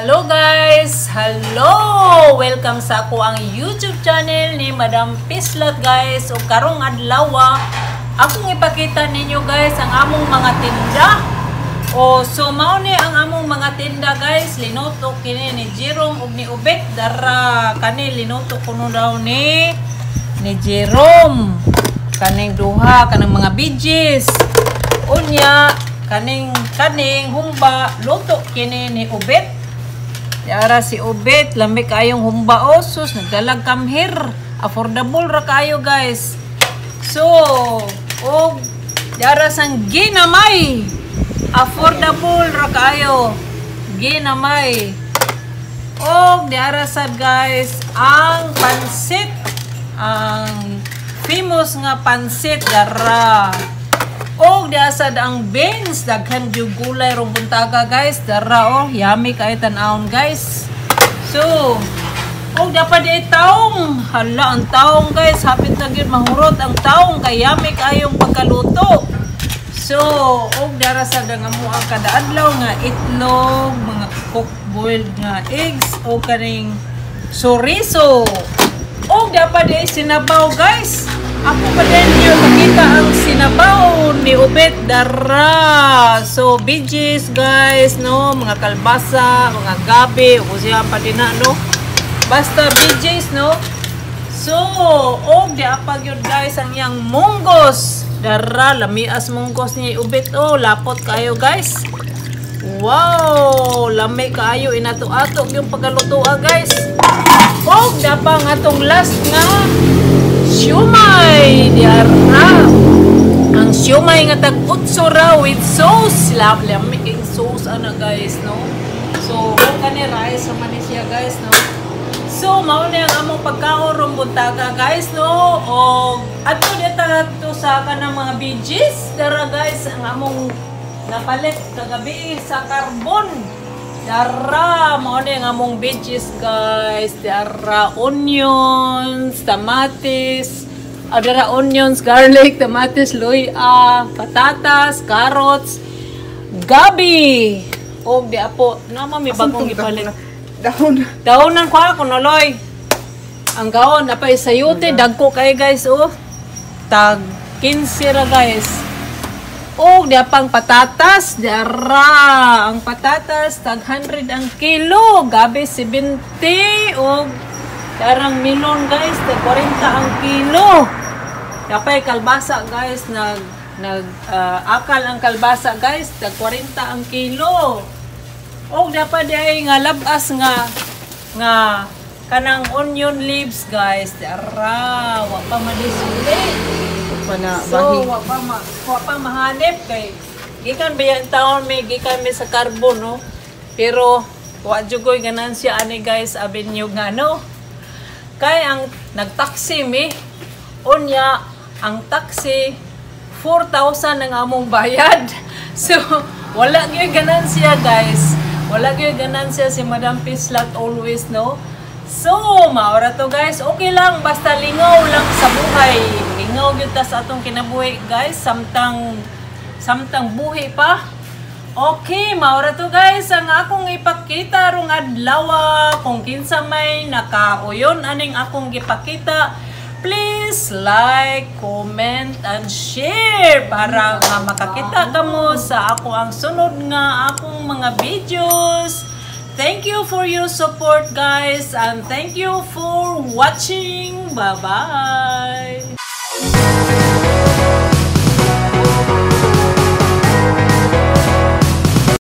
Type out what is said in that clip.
Hello guys! Hello! Welcome sa ako ang YouTube channel ni Madam Pislat guys. O karong adlaw, akong ipakita ninyo guys ang among mga tinda. So mao ni ang among mga tinda guys. Linuto kini ni Jerome ug ni Ubet. Dara kani linuto kuno daw ni Jerome. Kaning duha kanang mga bidges. Unya kaning humba luto kini ni Ubet. Yara si Ubet, lamig kayong humba osos, nagdalag kamhir. Affordable ra kayo guys. So, og yara sang ginamay. Affordable ra kayo. Ginamay. Og yara sad guys ang pansit. Ang famous nga pansit dara. Og diasad ang beans, daghan yung gulay rong buntaga guys. Dara yummy kay tan-aon guys. So, og dapat di taong. Hala ang taong guys, hapit na gyud mahurot ang taong kay yummy kayong pagkaluto. So, og dara sad ang amo ang kada adlaw nga itlog, mga cooked boiled nga eggs o kaning chorizo. Og dapat di sinabaw guys. Ako pa din niyo makita ang sinabaw ni Ubet dara. So, veggies guys, no? Mga kalbasa, mga gabi, o siya pa din na, no? Basta veggies, no? So, di apag yun guys ang yang munggos. Dara, lamias munggos ni Ubet. Lapot kayo guys. Wow! Lami kayo, inato-ato yung pagkalutoa guys. Dapang atong last nga siumay diara. Ang siumay nga tag-utso ra with sauce. Lami king sauce ana guys, no? So, kani rice sa man siya guys, no? So, mao na ang among pagkaon buntaga guys, no? O adto dita to sa kanang mga veggies. Dara guys, ang among napalit kagabi sa carbon. Dara, mao ni ang among veggies guys. Dara onions, tamatis, dara onions, garlic, tamatis, luya, patatas, carrots, gabi. Og di apo, naman may bagong ipalit. Daonan ko ako noloy. Ang gaon napay sayote dagko kay guys tag 15 ra guys. Di apang patatas, dara ang patatas tag 100 ang kilo, gabi 70 darang melon guys tag 40 ang kilo. Dapay kalbasa guys akal ang kalbasa guys tag 40 ang kilo. Dapat ay nga labas nga kanang onion leaves guys, dara wa pa madisuli. So, wa pa mahanip kay gikan biyan taon may gikan mi sa carbon, no? Pero wa jugoy ganansya ani guys avenue nga, no? Kay ang nagtaksi mi unya ang taxi 4,000 ang among bayad. So wala gyud ganansya guys. Wala gyud ganansya si Madam Pislat always, no? So, maura to guys. Okay lang, basta lingaw lang sa buhay. Lingaw yun ta sa atong kinabuhi guys. Samtang buhi pa. Okay, maura to guys. Ang akong ipakita rong adlaw. Kung kinsa may nakauyon aning akong ipakita, please like, comment, and share para makakita kamo sa ako ang sunod nga akong mga videos. Thank you for your support guys and thank you for watching. Bye bye.